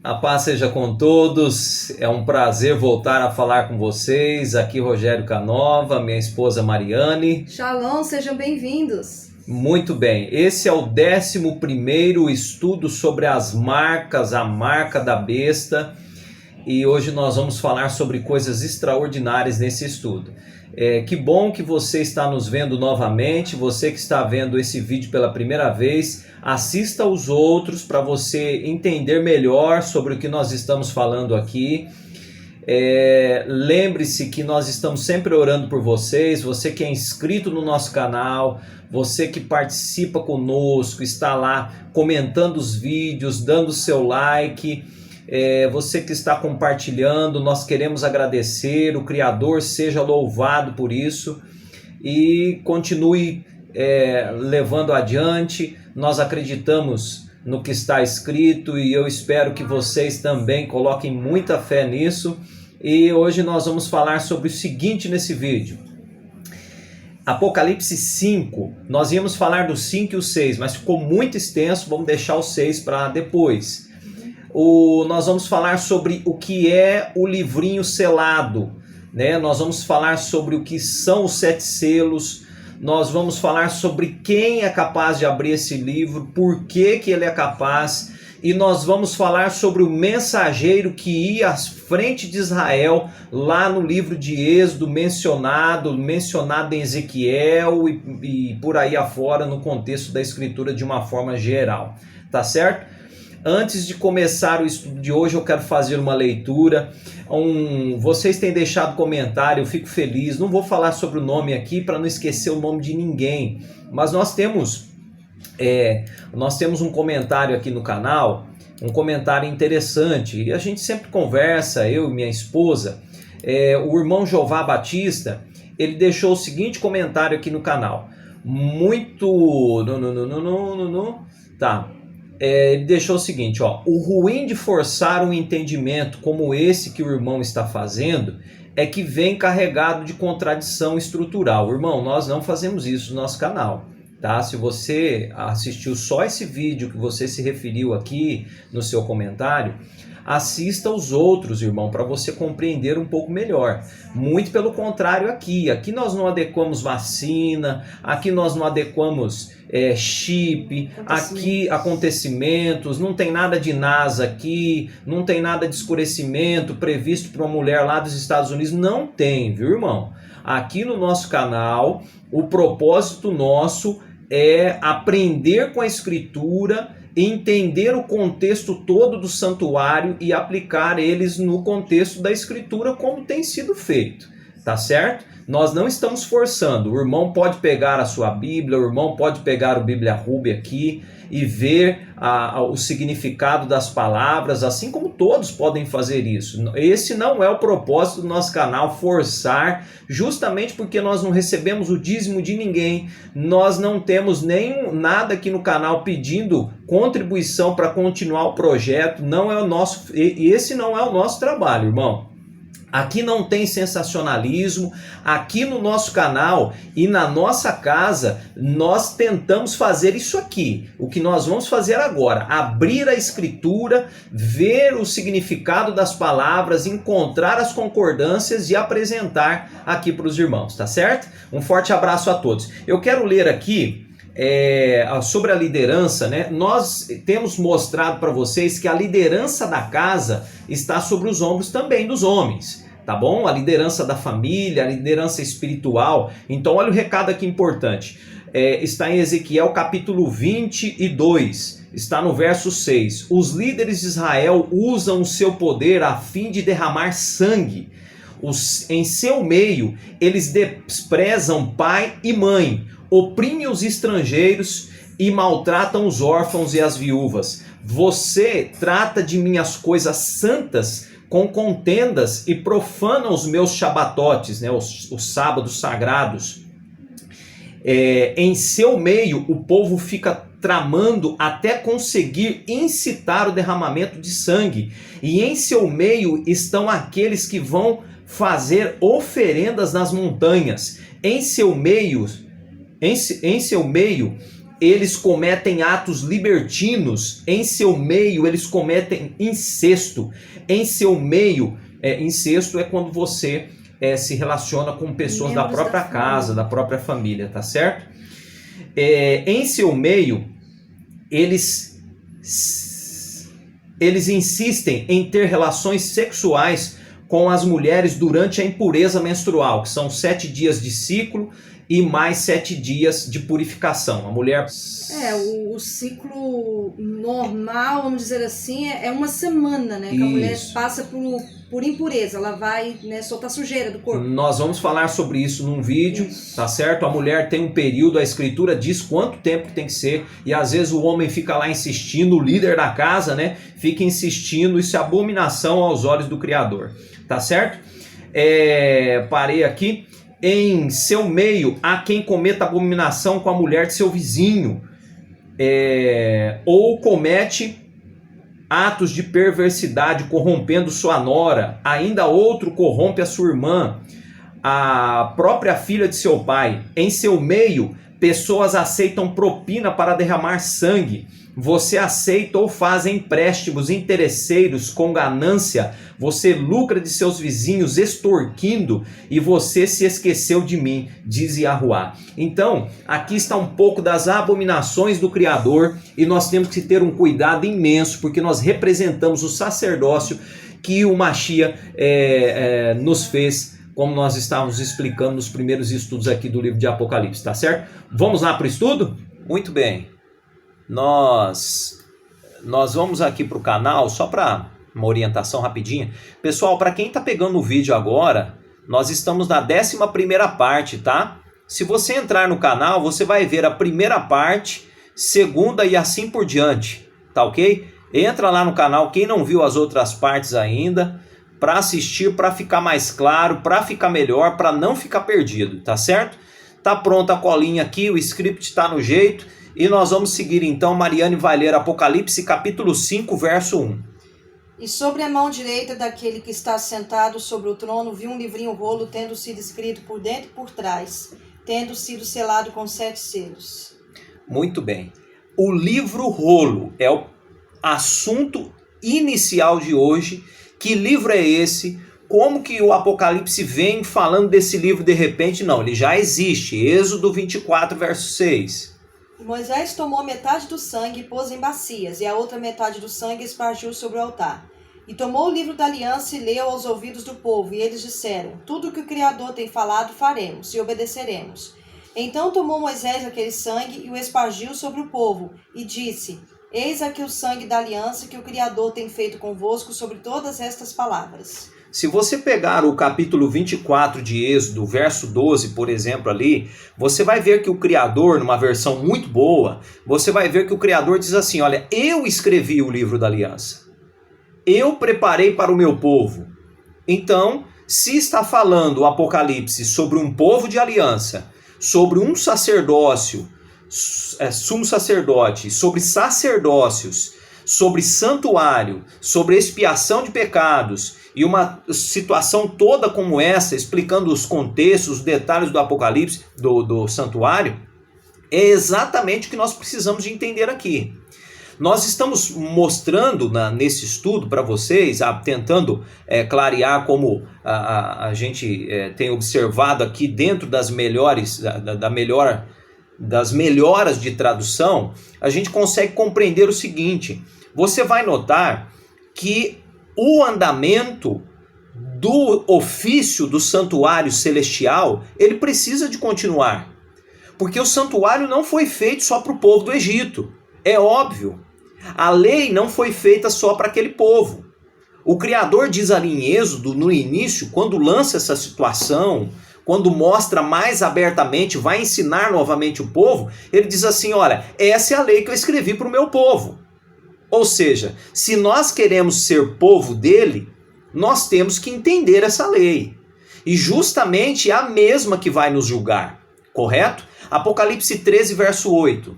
A paz seja com todos, é um prazer voltar a falar com vocês. Aqui Rogério Canova, minha esposa Mariane. Shalom, sejam bem-vindos. Muito bem, esse é o 11º estudo sobre as marcas, a marca da besta. E hoje nós vamos falar sobre coisas extraordinárias nesse estudo. Que bom que você está nos vendo novamente, você que está vendo esse vídeo pela primeira vez, assista aos outros para você entender melhor sobre o que nós estamos falando aqui. Lembre-se que nós estamos sempre orando por vocês, você que é inscrito no nosso canal, você que participa conosco, está lá comentando os vídeos, dando seu like. Você que está compartilhando, nós queremos agradecer, o Criador seja louvado por isso e continue levando adiante. Nós acreditamos no que está escrito e eu espero que vocês também coloquem muita fé nisso. E hoje nós vamos falar sobre o seguinte nesse vídeo. Apocalipse 5, nós íamos falar do 5 e o 6, mas ficou muito extenso, vamos deixar o 6 para depois. Nós vamos falar sobre o que é o livrinho selado, né? Nós vamos falar sobre o que são os 7 selos, nós vamos falar sobre quem é capaz de abrir esse livro, por que ele é capaz, e nós vamos falar sobre o mensageiro que ia à frente de Israel, lá no livro de Êxodo, mencionado em Ezequiel e por aí afora, no contexto da escritura de uma forma geral, tá certo? Antes de começar o estudo de hoje, eu quero fazer uma leitura. Vocês têm deixado comentário, eu fico feliz. Não vou falar sobre o nome aqui para não esquecer o nome de ninguém. Mas nós temos um comentário aqui no canal, um comentário interessante. E a gente sempre conversa, eu e minha esposa. O irmão Jová Batista, ele deixou o seguinte comentário aqui no canal. Ele deixou o seguinte, o ruim de forçar um entendimento como esse que o irmão está fazendo é que vem carregado de contradição estrutural. Irmão, nós não fazemos isso no nosso canal, tá? Se você assistiu só esse vídeo que você se referiu aqui no seu comentário, assista os outros, irmão, para você compreender um pouco melhor. Muito pelo contrário aqui nós não adequamos vacina, aqui nós não adequamos chip, aqui acontecimentos, não tem nada de NASA aqui, não tem nada de escurecimento previsto para uma mulher lá dos Estados Unidos, não tem, viu, irmão? Aqui no nosso canal, o propósito nosso é aprender com a Escritura, entender o contexto todo do santuário e aplicar eles no contexto da Escritura como tem sido feito, tá certo? Nós não estamos forçando, o irmão pode pegar a sua Bíblia, o irmão pode pegar o Bíblia Ruby aqui e ver o significado das palavras, assim como todos podem fazer isso. Esse não é o propósito do nosso canal, forçar, justamente porque nós não recebemos o dízimo de ninguém, nós não temos nem nada aqui no canal pedindo contribuição para continuar o projeto, esse não é o nosso trabalho, irmão. Aqui não tem sensacionalismo, aqui no nosso canal e na nossa casa nós tentamos fazer isso aqui. O que nós vamos fazer agora, abrir a Escritura, ver o significado das palavras, encontrar as concordâncias e apresentar aqui para os irmãos, tá certo? Um forte abraço a todos. Eu quero ler aqui sobre a liderança, né? Nós temos mostrado para vocês que a liderança da casa está sobre os ombros também dos homens, tá bom? A liderança da família, a liderança espiritual. Então olha o recado aqui importante, está em Ezequiel capítulo 22, está no verso 6. Os líderes de Israel usam o seu poder a fim de derramar sangue. Em seu meio eles desprezam pai e mãe, oprimem os estrangeiros e maltratam os órfãos e as viúvas. Você trata de minhas coisas santas com contendas e profana os meus shabatotes, né, os sábados sagrados. Em seu meio o povo fica tramando até conseguir incitar o derramamento de sangue. E em seu meio estão aqueles que vão fazer oferendas nas montanhas. Em seu meio eles cometem atos libertinos, em seu meio eles cometem incesto, em seu meio, incesto é quando você se relaciona com pessoas da própria casa, da própria família, tá certo? Em seu meio, eles insistem em ter relações sexuais com as mulheres durante a impureza menstrual, que são 7 dias de ciclo e mais 7 dias de purificação. A mulher... O ciclo normal, vamos dizer assim, é uma semana, né? Que a mulher passa por impureza, ela vai, né, soltar sujeira do corpo. Nós vamos falar sobre isso num vídeo, tá certo? A mulher tem um período, a escritura diz quanto tempo que tem que ser, e às vezes o homem fica lá insistindo, o líder da casa, né? Fica insistindo, isso é abominação aos olhos do Criador, tá certo? Parei aqui. Em seu meio há quem cometa abominação com a mulher de seu vizinho, ou comete atos de perversidade corrompendo sua nora, ainda outro corrompe a sua irmã, a própria filha de seu pai. Em seu meio, pessoas aceitam propina para derramar sangue. Você aceita ou faz empréstimos interesseiros com ganância. Você lucra de seus vizinhos extorquindo e você se esqueceu de mim, diz Yahuá. Então, aqui está um pouco das abominações do Criador e nós temos que ter um cuidado imenso porque nós representamos o sacerdócio que o Mashiach nos fez, como nós estávamos explicando nos primeiros estudos aqui do livro de Apocalipse, tá certo? Vamos lá para o estudo? Muito bem. Nós vamos aqui para o canal, só para uma orientação rapidinha. Pessoal, para quem está pegando o vídeo agora, nós estamos na 11ª parte, tá? Se você entrar no canal, você vai ver a primeira parte, segunda e assim por diante, tá ok? Entra lá no canal, quem não viu as outras partes ainda, para assistir, para ficar mais claro, para ficar melhor, para não ficar perdido, tá certo? Tá pronta a colinha aqui, o script está no jeito. E nós vamos seguir então, Mariane vai ler Apocalipse capítulo 5, verso 1. E sobre a mão direita daquele que está sentado sobre o trono, vi um livrinho rolo tendo sido escrito por dentro e por trás, tendo sido selado com 7 selos. Muito bem. O livro rolo é o assunto inicial de hoje. Que livro é esse? Como que o Apocalipse vem falando desse livro de repente? Não, ele já existe. Êxodo 24, verso 6. Moisés tomou metade do sangue e pôs em bacias, e a outra metade do sangue espargiu sobre o altar. E tomou o livro da aliança e leu aos ouvidos do povo, e eles disseram: tudo o que o Criador tem falado faremos, e obedeceremos. Então tomou Moisés aquele sangue e o espargiu sobre o povo, e disse: eis aqui o sangue da aliança que o Criador tem feito convosco sobre todas estas palavras. Se você pegar o capítulo 24 de Êxodo, verso 12, por exemplo, ali, você vai ver que o Criador, numa versão muito boa, você vai ver que o Criador diz assim: olha, eu escrevi o livro da aliança. Eu preparei para o meu povo. Então, se está falando o Apocalipse sobre um povo de aliança, sobre um sacerdócio, sumo sacerdote, sobre sacerdócios, sobre santuário, sobre expiação de pecados, e uma situação toda como essa, explicando os contextos, os detalhes do Apocalipse, do santuário, é exatamente o que nós precisamos de entender aqui. Nós estamos mostrando nesse estudo para vocês, tentando clarear como a gente tem observado aqui dentro das das melhoras de tradução, a gente consegue compreender o seguinte: você vai notar que o andamento do ofício do santuário celestial, ele precisa de continuar. Porque o santuário não foi feito só para o povo do Egito. É óbvio. A lei não foi feita só para aquele povo. O Criador diz ali em Êxodo, no início, quando lança essa situação, quando mostra mais abertamente, vai ensinar novamente o povo, ele diz assim: olha, essa é a lei que eu escrevi para o meu povo. Ou seja, se nós queremos ser povo dele, nós temos que entender essa lei. E justamente é a mesma que vai nos julgar, correto? Apocalipse 13, verso 8.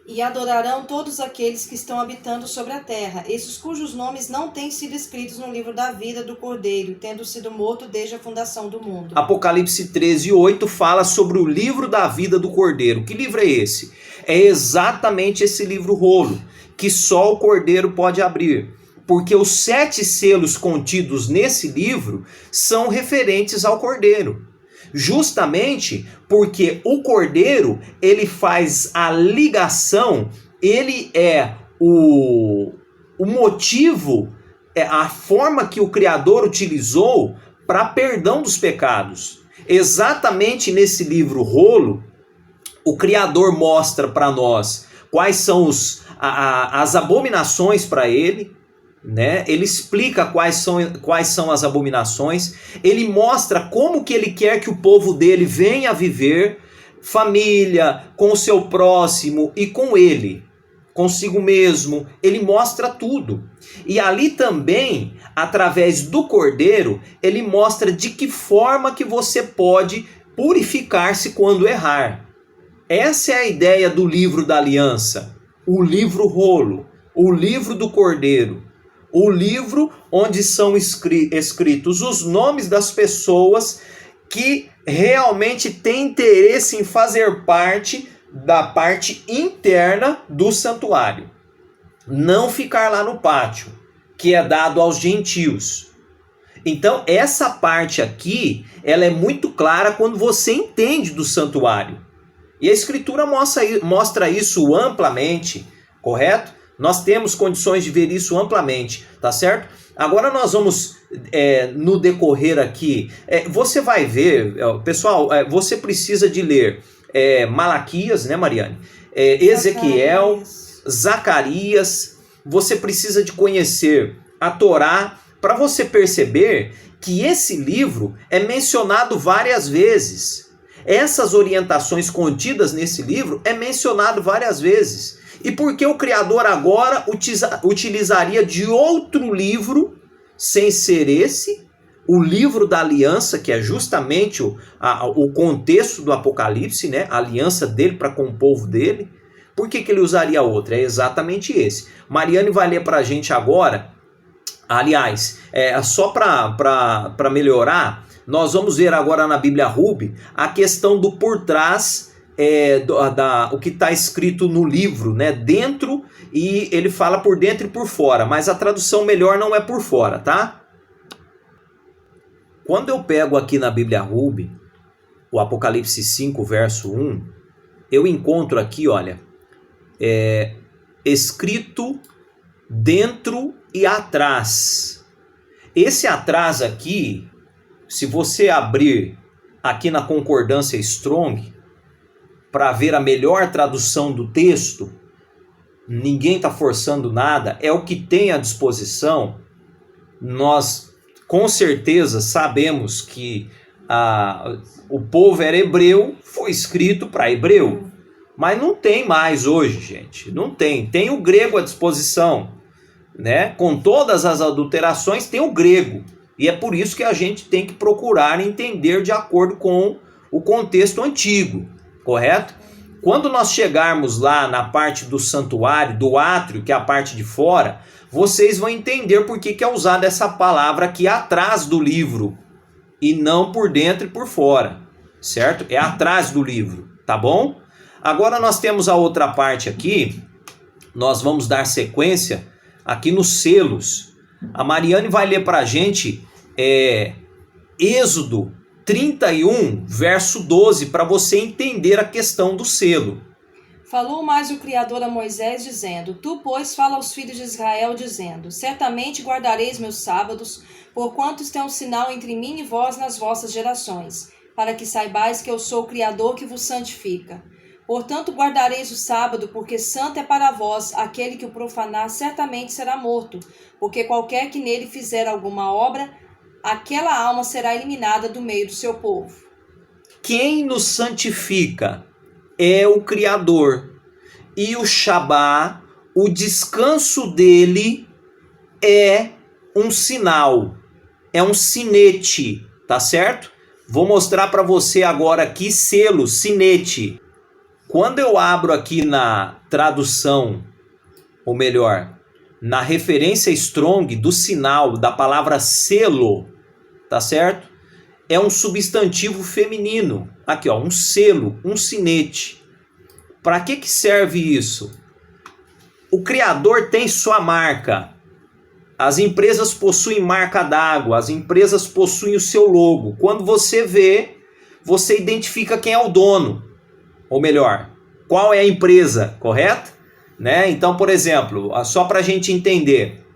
E adorarão todos aqueles que estão habitando sobre a terra, esses cujos nomes não têm sido escritos no livro da vida do Cordeiro, tendo sido morto desde a fundação do mundo. Apocalipse 13, 8 fala sobre o livro da vida do Cordeiro. Que livro é esse? É exatamente esse livro rolo, que só o Cordeiro pode abrir. Porque os 7 selos contidos nesse livro são referentes ao Cordeiro. Justamente porque o Cordeiro, ele faz a ligação, ele é o motivo, a forma que o Criador utilizou para perdão dos pecados. Exatamente nesse livro rolo, o Criador mostra para nós quais são as abominações para ele, né? Ele explica quais são as abominações, ele mostra como que ele quer que o povo dele venha a viver, família, com o seu próximo e com ele, consigo mesmo, ele mostra tudo. E ali também, através do Cordeiro, ele mostra de que forma que você pode purificar-se quando errar. Essa é a ideia do livro da aliança, o livro rolo, o livro do Cordeiro, o livro onde são escritos os nomes das pessoas que realmente têm interesse em fazer parte da parte interna do santuário. Não ficar lá no pátio, que é dado aos gentios. Então, essa parte aqui, ela é muito clara quando você entende do santuário. E a Escritura mostra isso amplamente, correto? Nós temos condições de ver isso amplamente, tá certo? Agora nós vamos, no decorrer aqui, você vai ver, pessoal, você precisa de ler Malaquias, né, Mariane? Ezequiel, Zacarias, você precisa de conhecer a Torá para você perceber que esse livro é mencionado várias vezes. Essas orientações contidas nesse livro é mencionado várias vezes. E por que o Criador agora utilizaria de outro livro, sem ser esse, o livro da aliança, que é justamente o contexto do Apocalipse, né? A aliança dele para com o povo dele? Por que ele usaria outro? É exatamente esse. Mariane vai ler para a gente agora, aliás, só para melhorar, nós vamos ver agora na Bíblia Ruby a questão do por trás, o que está escrito no livro, né? Dentro, e ele fala por dentro e por fora, mas a tradução melhor não é por fora, tá? Quando eu pego aqui na Bíblia Ruby o Apocalipse 5, verso 1, eu encontro aqui, olha, escrito dentro e atrás. Esse atrás aqui, se você abrir aqui na concordância Strong, para ver a melhor tradução do texto, ninguém está forçando nada, é o que tem à disposição. Nós com certeza sabemos que o povo era hebreu, foi escrito para hebreu, mas não tem mais hoje, gente, não tem. Tem o grego à disposição, né? Com todas as adulterações tem o grego, e é por isso que a gente tem que procurar entender de acordo com o contexto antigo. Correto? Quando nós chegarmos lá na parte do santuário, do átrio, que é a parte de fora, vocês vão entender por que é usada essa palavra aqui atrás do livro e não por dentro e por fora, certo? É atrás do livro, tá bom? Agora nós temos a outra parte aqui, nós vamos dar sequência aqui nos selos. A Mariane vai ler para a gente Êxodo 31, verso 12, para você entender a questão do selo. Falou mais o Criador a Moisés, dizendo: Tu, pois, fala aos filhos de Israel, dizendo: Certamente guardareis meus sábados, porquanto isto é um sinal entre mim e vós nas vossas gerações, para que saibais que eu sou o Criador que vos santifica. Portanto, guardareis o sábado, porque santo é para vós. Aquele que o profanar certamente será morto, porque qualquer que nele fizer alguma obra, aquela alma será eliminada do meio do seu povo. Quem nos santifica é o Criador. E o Shabá, o descanso dele, é um sinal, é um sinete, tá certo? Vou mostrar para você agora aqui selo, sinete. Quando eu abro aqui na tradução, ou melhor, na referência Strong do sinal da palavra selo, tá certo? É um substantivo feminino. Aqui, ó, um selo, um sinete. Para que serve isso? O Criador tem sua marca. As empresas possuem marca d'água, as empresas possuem o seu logo. Quando você vê, você identifica quem é o dono. Ou melhor, qual é a empresa, correto? Né? Então, por exemplo, só para a gente entender,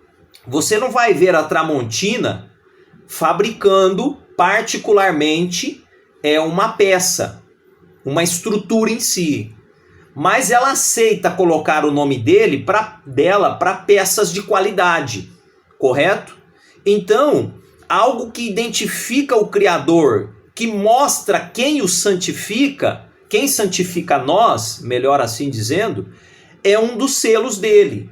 você não vai ver a Tramontina fabricando particularmente uma peça, uma estrutura em si. Mas ela aceita colocar o nome dela para peças de qualidade, correto? Então, algo que identifica o Criador, que mostra quem o santifica, quem santifica nós, melhor assim dizendo, é um dos selos dele.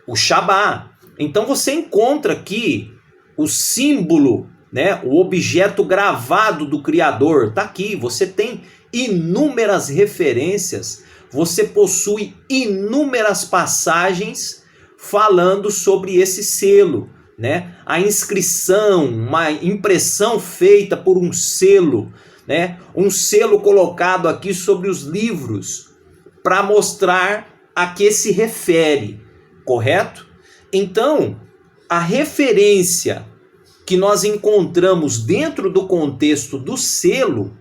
O Shabá. Então você encontra aqui o símbolo, né, o objeto gravado do Criador. Está aqui, você tem inúmeras referências, você possui inúmeras passagens falando sobre esse selo, né? A inscrição, uma impressão feita por um selo, né? Um selo colocado aqui sobre os livros para mostrar a que se refere, correto? Então, a referência que nós encontramos dentro do contexto do selo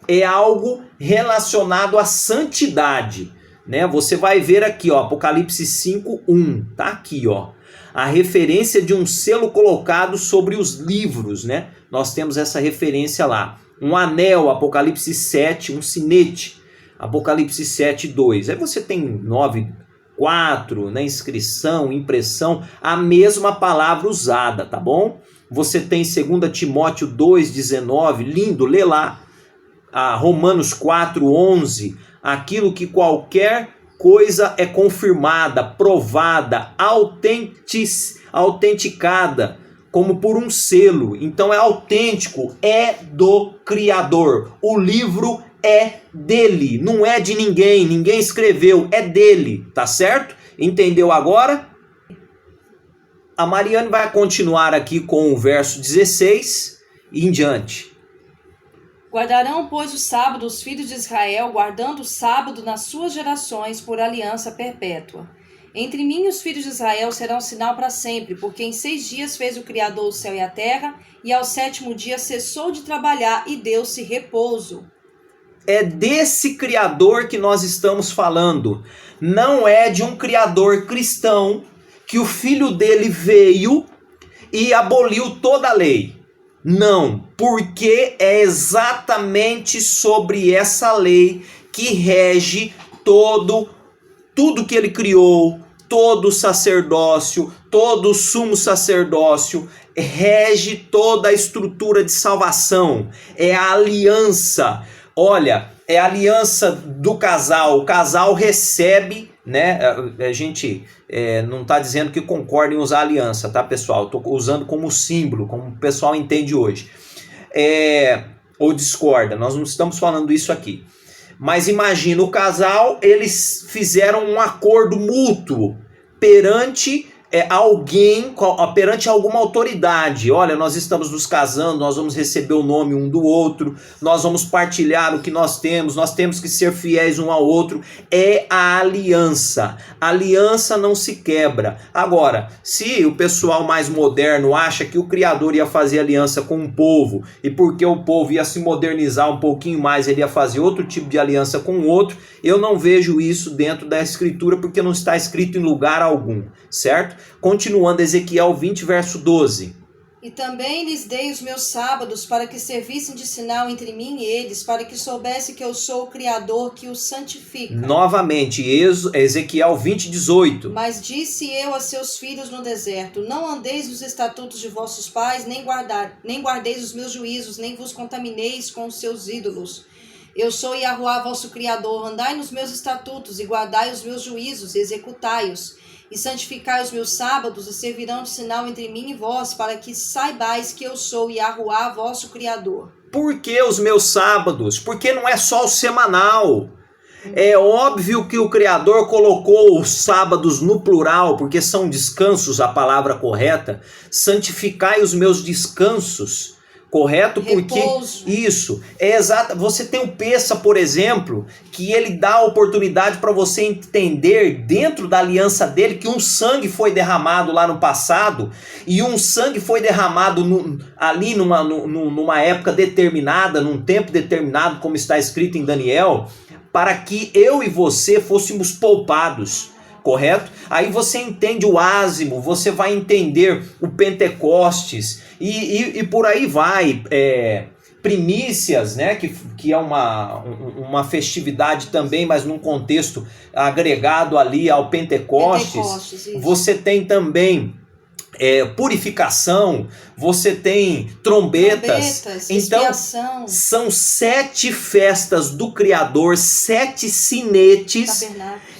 é algo relacionado à santidade, né? Você vai ver aqui, ó, Apocalipse 5:1, tá aqui, ó, a referência de um selo colocado sobre os livros, né? Nós temos essa referência lá. Um anel, Apocalipse 7, um sinete, Apocalipse 7:2. Aí você tem 9:4, né? Inscrição, impressão, a mesma palavra usada, tá bom? Você tem 2 Timóteo 2:19, lindo, lê lá. Romanos 4:11, aquilo que qualquer coisa é confirmada, provada, autenticada, como por um selo. Então é autêntico, é do Criador. O livro é dele, não é de ninguém, ninguém escreveu, é dele, tá certo? Entendeu agora? A Mariane vai continuar aqui com o verso 16 e em diante. Guardarão, pois, o sábado os filhos de Israel, guardando o sábado nas suas gerações por aliança perpétua. Entre mim e os filhos de Israel será um sinal para sempre, porque em 6 dias fez o Criador o céu e a terra, e ao 7º dia cessou de trabalhar e deu-se repouso. É desse Criador que nós estamos falando. Não é de um Criador cristão que o filho dele veio e aboliu toda a lei. Não, porque é exatamente sobre essa lei que rege tudo que ele criou, todo o sacerdócio, todo o sumo sacerdócio, rege toda a estrutura de salvação. É a aliança. Olha, é a aliança do casal. O casal recebe, né? A gente não está dizendo que concorda em usar aliança, tá, pessoal? Estou usando como símbolo, como o pessoal entende hoje. Ou discorda, nós não estamos falando isso aqui. Mas imagina, o casal, eles fizeram um acordo mútuo perante alguém, perante alguma autoridade. Olha, nós estamos nos casando, nós vamos receber o nome um do outro, nós vamos partilhar o que nós temos que ser fiéis um ao outro. É a aliança. A aliança não se quebra. Agora, se o pessoal mais moderno acha que o Criador ia fazer aliança com um povo, e porque o povo ia se modernizar um pouquinho mais, ele ia fazer outro tipo de aliança com o outro, eu não vejo isso dentro da Escritura, porque não está escrito em lugar algum, certo? Continuando, Ezequiel 20, verso 12. E também lhes dei os meus sábados para que servissem de sinal entre mim e eles, para que soubesse que eu sou o Criador que os santifica. Novamente, Ezequiel 20, 18. Mas disse eu a seus filhos no deserto: não andeis nos estatutos de vossos pais, nem guardeis os meus juízos, nem vos contamineis com os seus ídolos. Eu sou Yahuwá, vosso Criador. Andai nos meus estatutos e guardai os meus juízos e executai-os. E santificai os meus sábados e servirão de sinal entre mim e vós, para que saibais que eu sou Yahuwá, vosso Criador. Por que os meus sábados? Porque não é só o semanal. É óbvio que o Criador colocou os sábados no plural, porque são descansos, a palavra correta. Santificai os meus descansos. correto? Porque repouso. isso é exato. Você tem o Peça, por exemplo, que ele dá a oportunidade para você entender dentro da aliança dele que um sangue foi derramado lá no passado e um sangue foi derramado ali numa época determinada, num tempo determinado, como está escrito em Daniel, para que eu e você fôssemos poupados. Correto? Aí você entende o ázimo, você vai entender o Pentecostes e por aí vai. Primícias, né? Que é uma festividade também, mas num contexto agregado ali ao Pentecostes. Você tem também purificação, você tem trombetas, então expiação. São 7 festas do Criador, 7 sinetes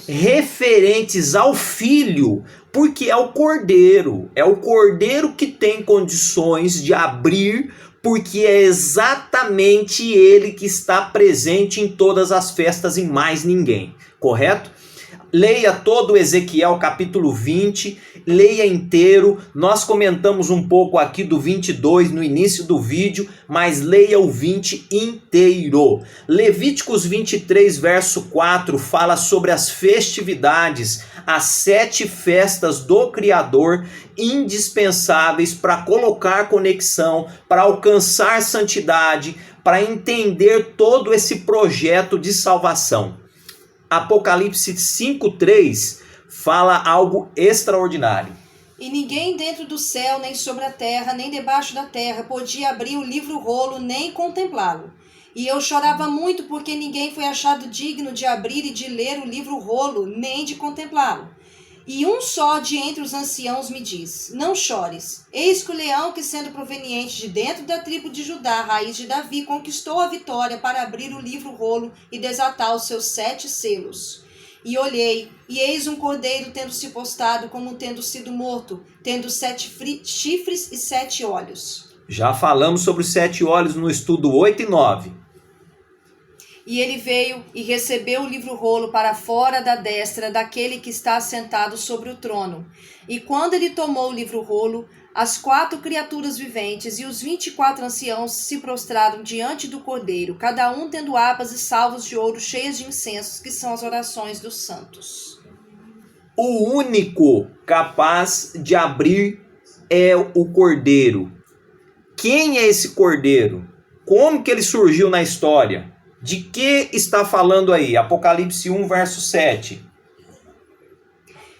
referentes ao Filho, porque é o Cordeiro que tem condições de abrir, porque é exatamente ele que está presente em todas as festas e mais ninguém, correto? Leia todo o Ezequiel capítulo 20, leia inteiro. Nós comentamos um pouco aqui do 22 no início do vídeo, mas leia o 20 inteiro. Levíticos 23 verso 4 fala sobre as festividades, as 7 festas do Criador indispensáveis para colocar conexão, para alcançar santidade, para entender todo esse projeto de salvação. Apocalipse 5:3 fala algo extraordinário. E ninguém dentro do céu, nem sobre a terra, nem debaixo da terra, podia abrir o livro-rolo, nem contemplá-lo. E eu chorava muito, porque ninguém foi achado digno de abrir e de ler o livro-rolo, nem de contemplá-lo. E um só de entre os anciãos me diz: não chores, eis que o leão, que sendo proveniente de dentro da tribo de Judá, raiz de Davi, conquistou a vitória para abrir o livro-rolo e desatar os seus 7 selos. E olhei, e eis um cordeiro tendo se postado como tendo sido morto, tendo 7 chifres e 7 olhos. Já falamos sobre os 7 olhos no estudo 8 e 9. E ele veio e recebeu o livro-rolo para fora da destra daquele que está assentado sobre o trono. E quando ele tomou o livro-rolo, as 4 criaturas viventes e os 24 anciãos se prostraram diante do cordeiro, cada um tendo harpas e salvos de ouro cheias de incensos, que são as orações dos santos. O único capaz de abrir é o cordeiro. Quem é esse cordeiro? Como que ele surgiu na história? De que está falando aí? Apocalipse 1, verso 7.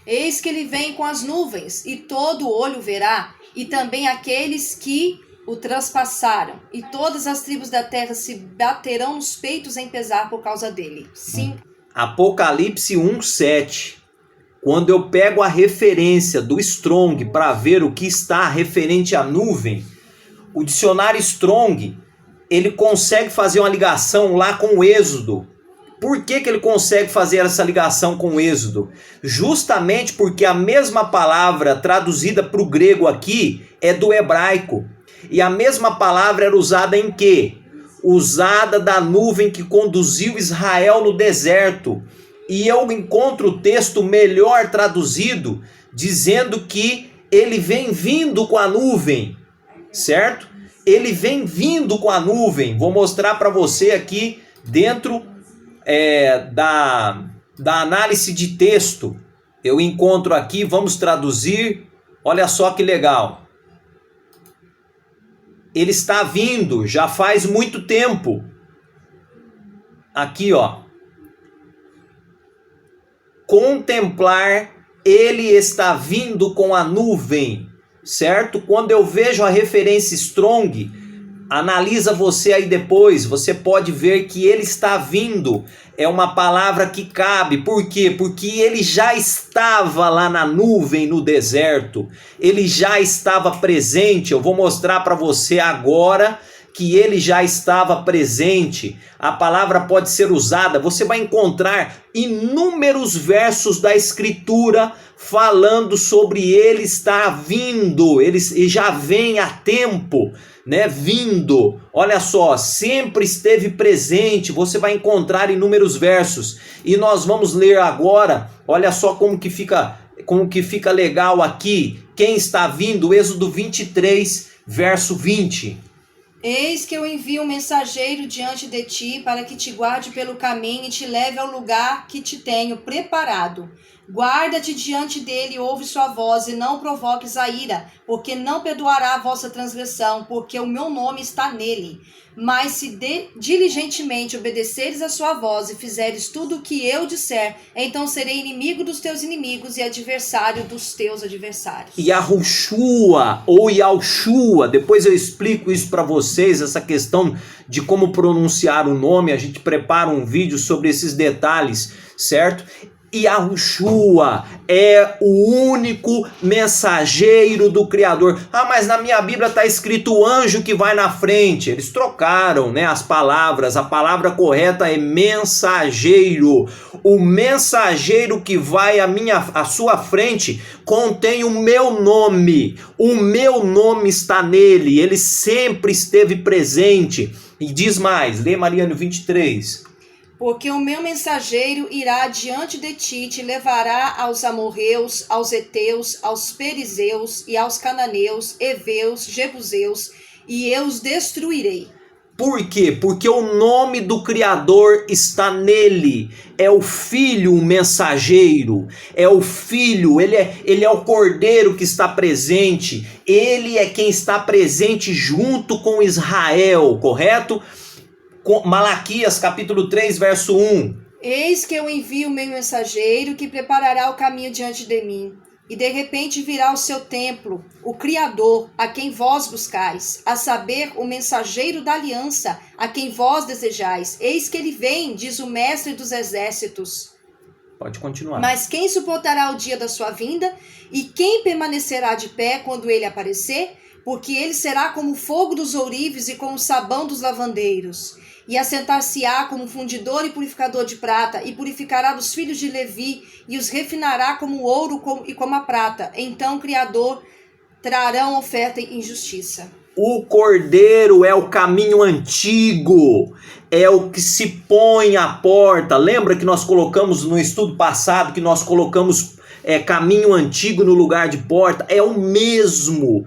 Eis que ele vem com as nuvens, e todo olho verá, e também aqueles que o transpassaram, e todas as tribos da terra se baterão nos peitos em pesar por causa dele. Sim. Apocalipse 1, 7. Quando eu pego a referência do Strong para ver o que está referente à nuvem, o dicionário Strong, ele consegue fazer uma ligação lá com o Êxodo. Por que ele consegue fazer essa ligação com o Êxodo? Justamente porque a mesma palavra traduzida para o grego aqui é do hebraico. E a mesma palavra era usada em quê? Usada da nuvem que conduziu Israel no deserto. E eu encontro o texto melhor traduzido, dizendo que ele vem vindo com a nuvem, certo? Ele vem vindo com a nuvem. Vou mostrar para você aqui dentro da análise de texto. Eu encontro aqui, vamos traduzir. Olha só que legal. Ele está vindo já faz muito tempo. Aqui, ó. Contemplar, ele está vindo com a nuvem. Certo? Quando eu vejo a referência Strong, analisa você aí depois, você pode ver que ele está vindo. É uma palavra que cabe. Por quê? Porque ele já estava lá na nuvem, no deserto. Ele já estava presente. Eu vou mostrar para você agora que ele já estava presente. A palavra pode ser usada. Você vai encontrar inúmeros versos da Escritura falando sobre ele estar vindo. Ele já vem há tempo, né? Vindo. Olha só, sempre esteve presente. Você vai encontrar inúmeros versos. E nós vamos ler agora. Olha só como que fica legal aqui. Quem está vindo? Êxodo 23, verso 20. Eis que eu envio um mensageiro diante de ti para que te guarde pelo caminho e te leve ao lugar que te tenho preparado. Guarda-te diante dele, ouve sua voz e não provoques a ira, porque não perdoará a vossa transgressão, porque o meu nome está nele. Mas se diligentemente obedeceres a sua voz e fizeres tudo o que eu disser, então serei inimigo dos teus inimigos e adversário dos teus adversários. Yahushua ou Yahushua, depois eu explico isso para vocês, essa questão de como pronunciar o nome, a gente prepara um vídeo sobre esses detalhes, certo? Yahushua é o único mensageiro do Criador. Ah, mas na minha Bíblia está escrito o anjo que vai na frente. Eles trocaram, né, as palavras. A palavra correta é mensageiro. O mensageiro que vai à sua frente contém o meu nome. O meu nome está nele. Ele sempre esteve presente. E diz mais, lê Mariano 23. Porque o meu mensageiro irá diante de ti, te levará aos amorreus, aos heteus, aos perizeus e aos cananeus, heveus, jebuseus, e eu os destruirei. Por quê? Porque o nome do Criador está nele. É o Filho o mensageiro. É o Filho, ele é o Cordeiro que está presente. Ele é quem está presente junto com Israel, correto? Malaquias capítulo 3, verso 1. Eis que eu envio o meu mensageiro que preparará o caminho diante de mim. E de repente virá o seu templo, o Criador, a quem vós buscais, a saber, o mensageiro da aliança, a quem vós desejais. Eis que ele vem, diz o mestre dos exércitos. Pode continuar. Mas quem suportará o dia da sua vinda? E quem permanecerá de pé quando ele aparecer? Porque ele será como o fogo dos ourives e como o sabão dos lavandeiros. E assentar-se-á como fundidor e purificador de prata, e purificará dos filhos de Levi, e os refinará como o ouro e como a prata. Então o Criador trarão oferta em justiça. O Cordeiro é o caminho antigo, é o que se põe à porta. Lembra que nós colocamos no estudo passado, que nós colocamos caminho antigo no lugar de porta? É o mesmo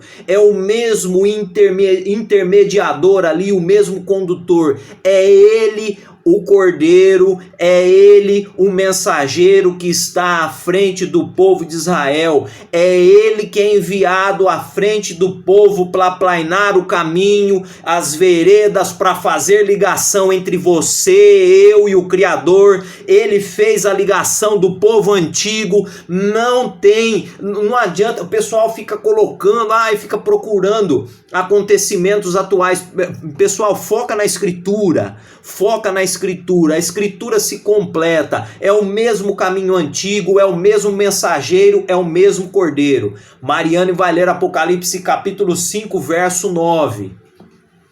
intermediador ali, o mesmo condutor. É ele o Cordeiro, é ele o mensageiro que está à frente do povo de Israel. É ele que é enviado à frente do povo para aplainar o caminho, as veredas, para fazer ligação entre você, eu e o Criador. Ele fez a ligação do povo antigo. Não adianta, o pessoal fica colocando, fica procurando acontecimentos atuais. Pessoal, foca na Escritura. A Escritura se completa, é o mesmo caminho antigo, é o mesmo mensageiro, é o mesmo Cordeiro. Mariane vai ler Apocalipse capítulo 5, verso 9.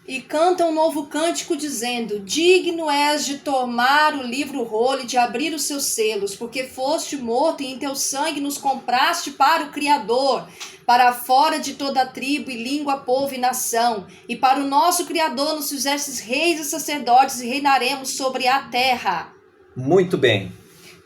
E canta um novo cântico dizendo: digno és de tomar o livro-rolo e de abrir os seus selos, porque foste morto e em teu sangue nos compraste para o Criador, para fora de toda tribo e língua, povo e nação. E para o nosso Criador nos fizestes reis e sacerdotes e reinaremos sobre a terra. Muito bem.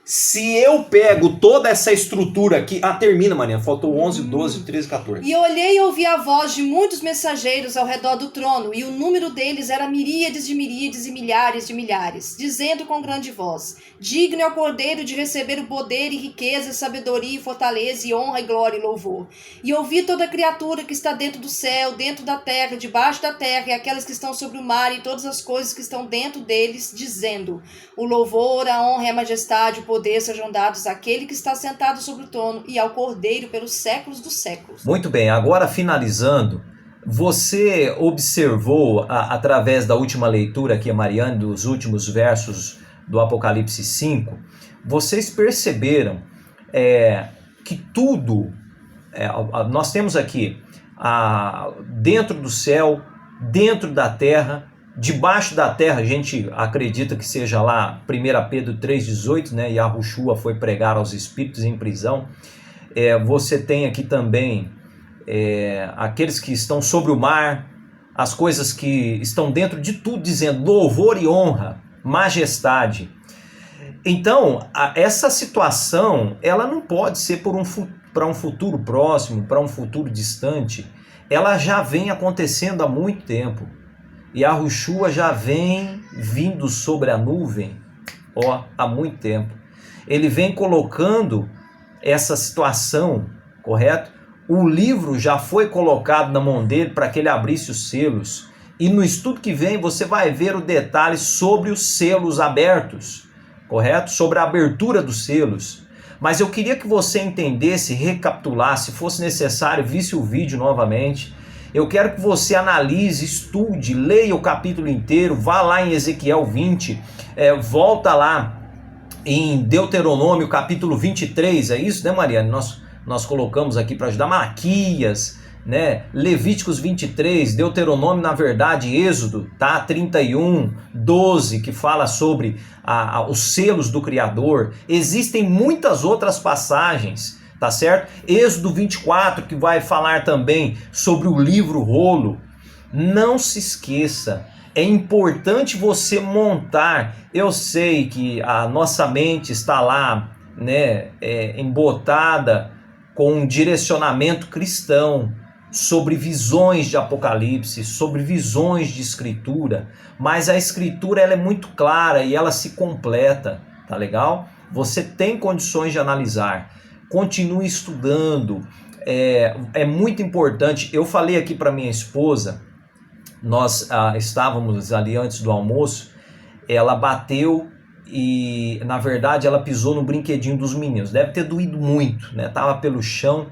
Se eu pego toda essa estrutura aqui... termina, Maria. Faltou 11, 12, 13, 14. E olhei e ouvi a voz de muitos mensageiros ao redor do trono, e o número deles era miríades de miríades e milhares de milhares, dizendo com grande voz: digno é o Cordeiro de receber o poder e riqueza, sabedoria e fortaleza e honra e glória e louvor. E ouvi toda criatura que está dentro do céu, dentro da terra, debaixo da terra, e aquelas que estão sobre o mar e todas as coisas que estão dentro deles, dizendo: o louvor, a honra e a majestade, o poder sejam dados àquele que está sentado sobre o trono e ao Cordeiro pelos séculos dos séculos. Muito bem, agora finalizando, você observou através da última leitura aqui, Mariane, dos últimos versos do Apocalipse 5, vocês perceberam que tudo, nós temos aqui dentro do céu, dentro da terra, debaixo da terra, a gente acredita que seja lá 1 Pedro 3,18, né? Yahushua foi pregar aos espíritos em prisão. Você tem aqui também aqueles que estão sobre o mar, as coisas que estão dentro de tudo, dizendo louvor e honra, majestade. Então, essa situação, ela não pode ser para um futuro próximo, para um futuro distante. Ela já vem acontecendo há muito tempo. Yahushua já vem vindo sobre a nuvem, há muito tempo. Ele vem colocando essa situação, correto? O livro já foi colocado na mão dele para que ele abrisse os selos. E no estudo que vem você vai ver o detalhe sobre os selos abertos, correto? Sobre a abertura dos selos. Mas eu queria que você entendesse, recapitulasse, se fosse necessário, visse o vídeo novamente. Eu quero que você analise, estude, leia o capítulo inteiro, vá lá em Ezequiel 20, volta lá em Deuteronômio capítulo 23, é isso, né, Mariane? Nós colocamos aqui para ajudar. Malaquias, né? Levíticos 23, Deuteronômio, na verdade, Êxodo, tá? 31, 12, que fala sobre os selos do Criador. Existem muitas outras passagens, tá certo? Êxodo 24, que vai falar também sobre o livro rolo. Não se esqueça, é importante você montar. Eu sei que a nossa mente está lá, né, embotada com um direcionamento cristão, sobre visões de Apocalipse, sobre visões de Escritura, mas a Escritura ela é muito clara e ela se completa, tá legal? Você tem condições de analisar, continue estudando, é muito importante. Eu falei aqui para minha esposa, nós estávamos ali antes do almoço, ela bateu e na verdade ela pisou no brinquedinho dos meninos, deve ter doído muito, né? Tava pelo chão.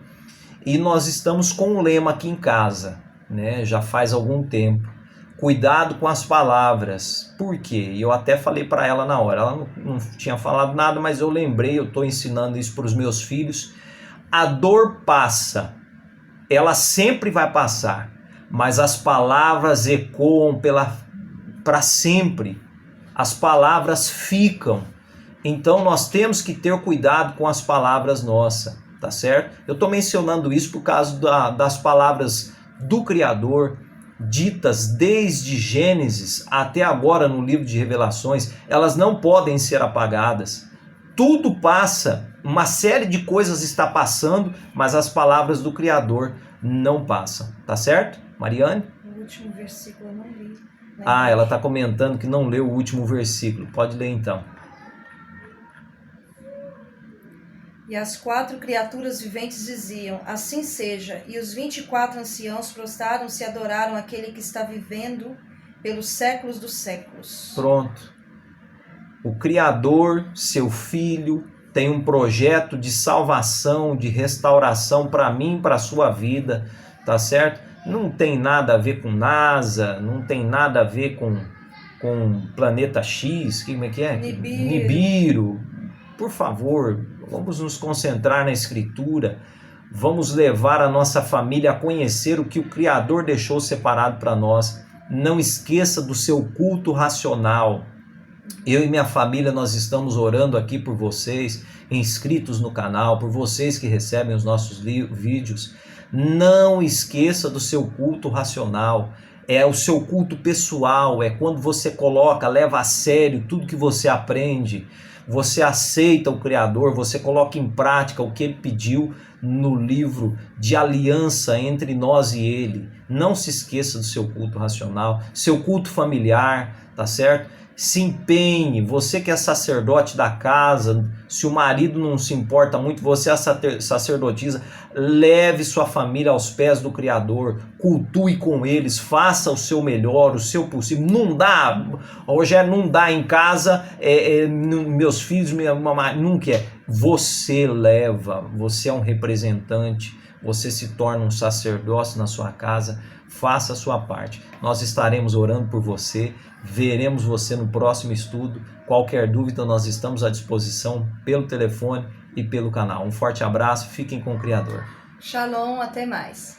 E nós estamos com um lema aqui em casa, né? Já faz algum tempo. Cuidado com as palavras. Por quê? Eu até falei para ela na hora. Ela não tinha falado nada, mas eu lembrei, eu estou ensinando isso para os meus filhos. A dor passa. Ela sempre vai passar. Mas as palavras ecoam para sempre. As palavras ficam. Então nós temos que ter cuidado com as palavras nossas. Tá certo? Eu estou mencionando isso por causa das palavras do Criador, ditas desde Gênesis até agora no livro de Revelações. Elas não podem ser apagadas. Tudo passa, uma série de coisas está passando, mas as palavras do Criador não passam. Tá certo, Mariane? O último versículo eu não li. Ela está comentando que não leu o último versículo. Pode ler então. E as 4 criaturas viventes diziam, assim seja. E os 24 anciãos prostraram-se e adoraram aquele que está vivendo pelos séculos dos séculos. Pronto. O Criador, seu Filho, tem um projeto de salvação, de restauração para mim, para a sua vida, tá certo? Não tem nada a ver com NASA, não tem nada a ver com Planeta X, como é que é? Nibiru. Por favor, vamos nos concentrar na Escritura, vamos levar a nossa família a conhecer o que o Criador deixou separado para nós. Não esqueça do seu culto racional. Eu e minha família, nós estamos orando aqui por vocês, inscritos no canal, por vocês que recebem os nossos vídeos. Não esqueça do seu culto racional. É o seu culto pessoal, é quando você leva a sério tudo que você aprende. Você aceita o Criador, você coloca em prática o que Ele pediu no livro de aliança entre nós e Ele. Não se esqueça do seu culto racional, seu culto familiar, tá certo? Se empenhe, você que é sacerdote da casa, se o marido não se importa muito, você é sacerdotisa, leve sua família aos pés do Criador, cultue com eles, faça o seu melhor, o seu possível. Não dá, Rogério, não dá em casa, meus filhos, minha mamãe, não quer. Você leva, você é um representante, você se torna um sacerdócio na sua casa, faça a sua parte. Nós estaremos orando por você, veremos você no próximo estudo. Qualquer dúvida, nós estamos à disposição pelo telefone e pelo canal. Um forte abraço, fiquem com o Criador. Shalom, até mais.